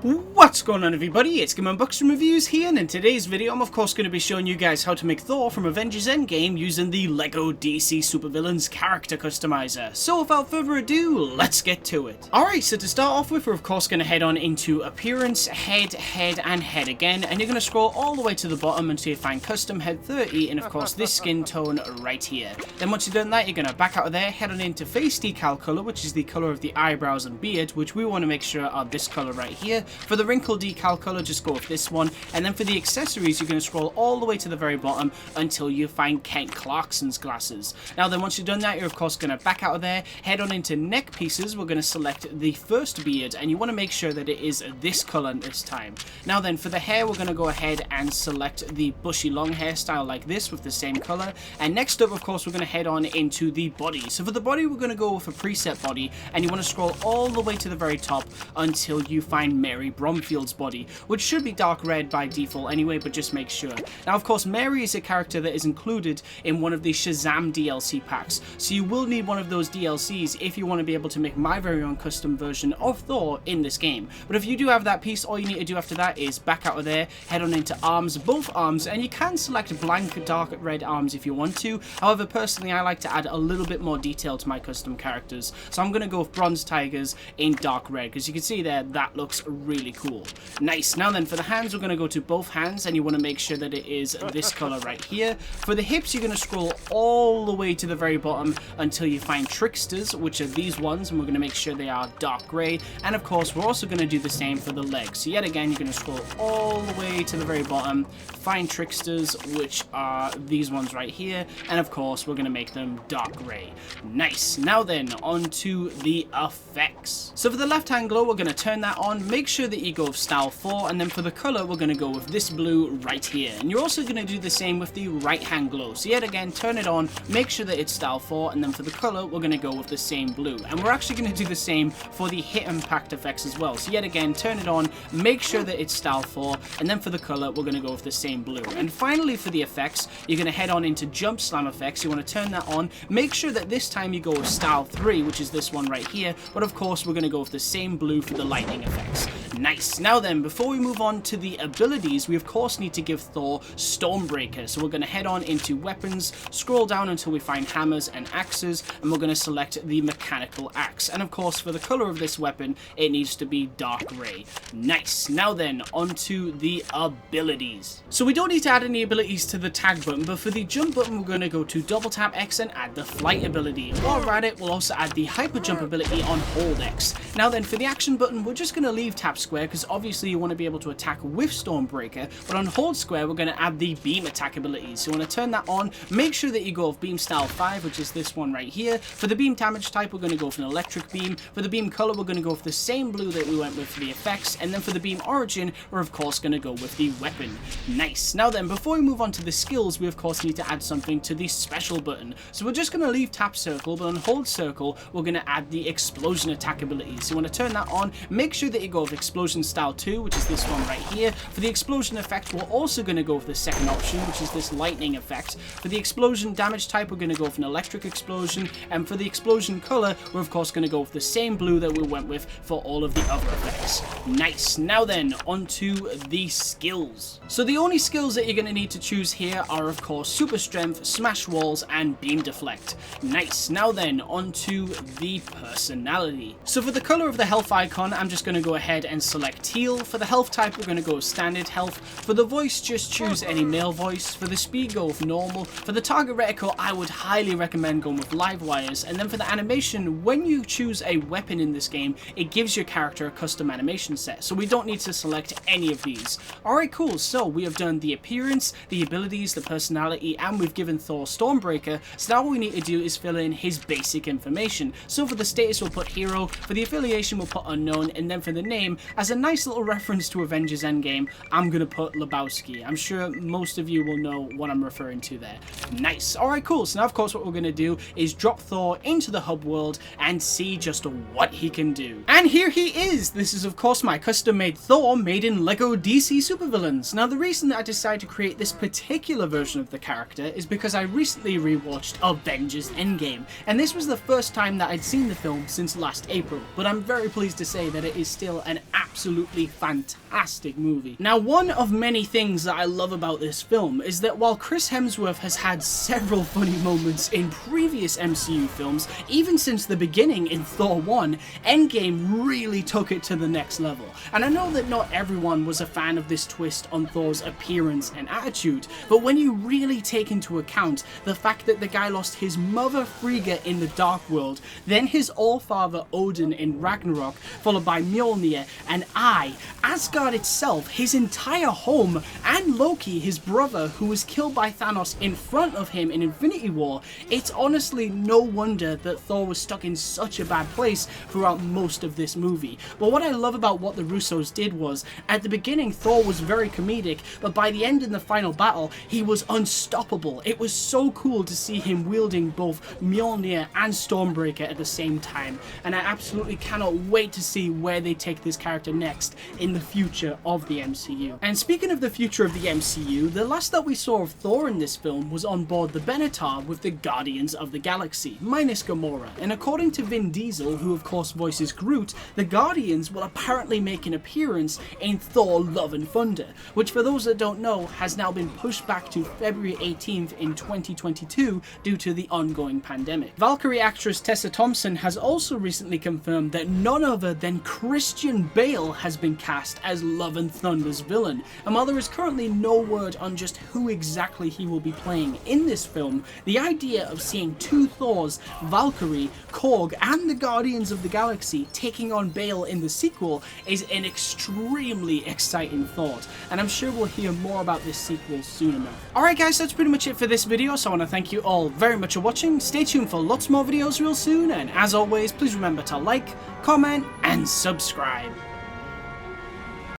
What's going on, everybody? It's GAMEUNBOXINGREVIEWS here, and in today's video I'm of course going to be showing you guys how to make Thor from Avengers Endgame using the LEGO DC Supervillains character customizer. So without further ado, let's get to it. Alright, so to start off with, we're of course going to head on into Appearance, Head, and Head again, and you're going to scroll all the way to the bottom until you find Custom Head 30, and of course this skin tone right here. Then once you've done that, you're going to back out of there, head on into Face Decal color, which is the color of the eyebrows and beard, which we want to make sure are this color right here. For the wrinkle decal color, just go with this one, and then for the accessories, you're going to scroll all the way to the very bottom until you find Kent Clarkson's glasses. Now then, once you've done that, you're of course going to back out of there, head on into neck pieces. We're going to select the first beard, and you want to make sure that it is this color this time. Now then, for the hair, we're going to go ahead and select the bushy long hairstyle like this with the same color, and next up, of course, we're going to head on into the body. So for the body, we're going to go with a preset body, and you want to scroll all the way to the very top until you find Mary Bromfield's body, which should be dark red by default anyway, but just make sure. Now, of course, Mary is a character that is included in one of the Shazam DLC packs, so you will need one of those DLCs if you want to be able to make my very own custom version of Thor in this game. But if you do have that piece, all you need to do after that is back out of there, head on into arms, both arms, and you can select blank dark red arms if you want to. However, personally, I like to add a little bit more detail to my custom characters, so I'm going to go with bronze tigers in dark red, because you can see there, that looks really cool. Nice. Now then, for the hands, we're going to go to both hands, and you want to make sure that it is this color right here. For the hips, you're going to scroll all the way to the very bottom until you find Tricksters, which are these ones, and we're going to make sure they are dark gray. And of course, we're also going to do the same for the legs. So yet again, you're going to scroll all the way to the very bottom, find Tricksters, which are these ones right here, and of course, we're going to make them dark gray. Nice. Now then, on to the effects. So for the left hand glow, we're going to turn that on. Make sure that you go with style 4, and then for the color, we're going to go with this blue right here. And you're also going to do the same with the right hand glow. So yet again, turn it on, make sure that it's style 4, and then for the color, we're going to go with the same blue. And we're actually going to do the same for the hit impact effects as well. So yet again, turn it on, make sure that it's style 4, and then for the color, we're going to go with the same blue. And finally, for the effects, you're going to head on into jump slam effects. You want to turn that on, make sure that this time you go with style 3, which is this one right here, but of course, we're going to go with the same blue for the lightning effects. Nice. Now then, before we move on to the abilities, we of course need to give Thor Stormbreaker. So we're going to head on into weapons, scroll down until we find hammers and axes, and we're going to select the mechanical axe. And of course, for the color of this weapon, it needs to be dark gray. Nice. Now then, onto the abilities. So we don't need to add any abilities to the tag button, but for the jump button, we're going to go to double tap X and add the flight ability. While we're at it, we'll also add the hyper jump ability on hold X. Now then, for the action button, we're just going to leave tap square, because obviously you want to be able to attack with Stormbreaker, but on hold square, we're going to add the beam attack ability. So you want to turn that on, make sure that you go with beam style 5, which is this one right here. For the beam damage type, we're going to go with an electric beam. For the beam color, we're going to go with the same blue that we went with for the effects, and then for the beam origin, we're of course going to go with the weapon. Nice. Now then, before we move on to the skills, we of course need to add something to the special button. So we're just going to leave tap circle, but on hold circle, we're going to add the explosion attack ability. So you want to turn that on, make sure that you go with explosion style 2, which is this one right here. For the explosion effect, we're also going to go with the second option, which is this lightning effect. For the explosion damage type, we're going to go with an electric explosion, and for the explosion color, we're of course going to go with the same blue that we went with for all of the other effects. Nice. Now then, onto the skills. So the only skills that you're going to need to choose here are of course super strength, smash walls, and beam deflect. Nice. Now then, onto the personality. So for the color of the health icon, I'm just going to go ahead and select teal. For the health type, we're going to go with standard health. For the voice, just choose any male voice. For the speed, go with normal. For the target reticle, I would highly recommend going with live wires. And then for the animation, when you choose a weapon in this game, it gives your character a custom animation set. So we don't need to select any of these. Alright, cool. So we have done the appearance, the abilities, the personality, and we've given Thor Stormbreaker. So now all we need to do is fill in his basic information. So for the status, we'll put hero. For the affiliation, we'll put unknown. And then for the name, as a nice little reference to Avengers Endgame, I'm going to put Lebowski. I'm sure most of you will know what I'm referring to there. Nice. Alright, cool. So now, of course, what we're going to do is drop Thor into the hub world and see just what he can do. And here he is. This is, of course, my custom-made Thor made in LEGO DC Supervillains. Now, the reason that I decided to create this particular version of the character is because I recently rewatched Avengers Endgame, and this was the first time that I'd seen the film since last April, but I'm very pleased to say that it is still an absolute absolutely fantastic movie. Now, one of many things that I love about this film is that while Chris Hemsworth has had several funny moments in previous MCU films, even since the beginning in Thor 1, Endgame really took it to the next level. And I know that not everyone was a fan of this twist on Thor's appearance and attitude, but when you really take into account the fact that the guy lost his mother Frigga in the Dark World, then his Allfather Odin in Ragnarok, followed by Mjolnir, and Asgard itself, his entire home, and Loki, his brother, who was killed by Thanos in front of him in Infinity War, it's honestly no wonder that Thor was stuck in such a bad place throughout most of this movie. But what I love about what the Russos did was, at the beginning Thor was very comedic, but by the end in the final battle, he was unstoppable. It was so cool to see him wielding both Mjolnir and Stormbreaker at the same time, and I absolutely cannot wait to see where they take this character next in the future of the MCU. And speaking of the future of the MCU, the last that we saw of Thor in this film was on board the Benatar with the Guardians of the Galaxy, minus Gamora, and according to Vin Diesel, who of course voices Groot, the Guardians will apparently make an appearance in Thor Love and Thunder, which for those that don't know has now been pushed back to February 18th in 2022 due to the ongoing pandemic. Valkyrie actress Tessa Thompson has also recently confirmed that none other than Christian Bale has been cast as Love and Thunder's villain, and while there is currently no word on just who exactly he will be playing in this film, the idea of seeing two Thors, Valkyrie, Korg, and the Guardians of the Galaxy taking on Bale in the sequel is an extremely exciting thought, and I'm sure we'll hear more about this sequel soon enough. Alright guys, that's pretty much it for this video, so I want to thank you all very much for watching. Stay tuned for lots more videos real soon, and as always, please remember to like, comment, and subscribe.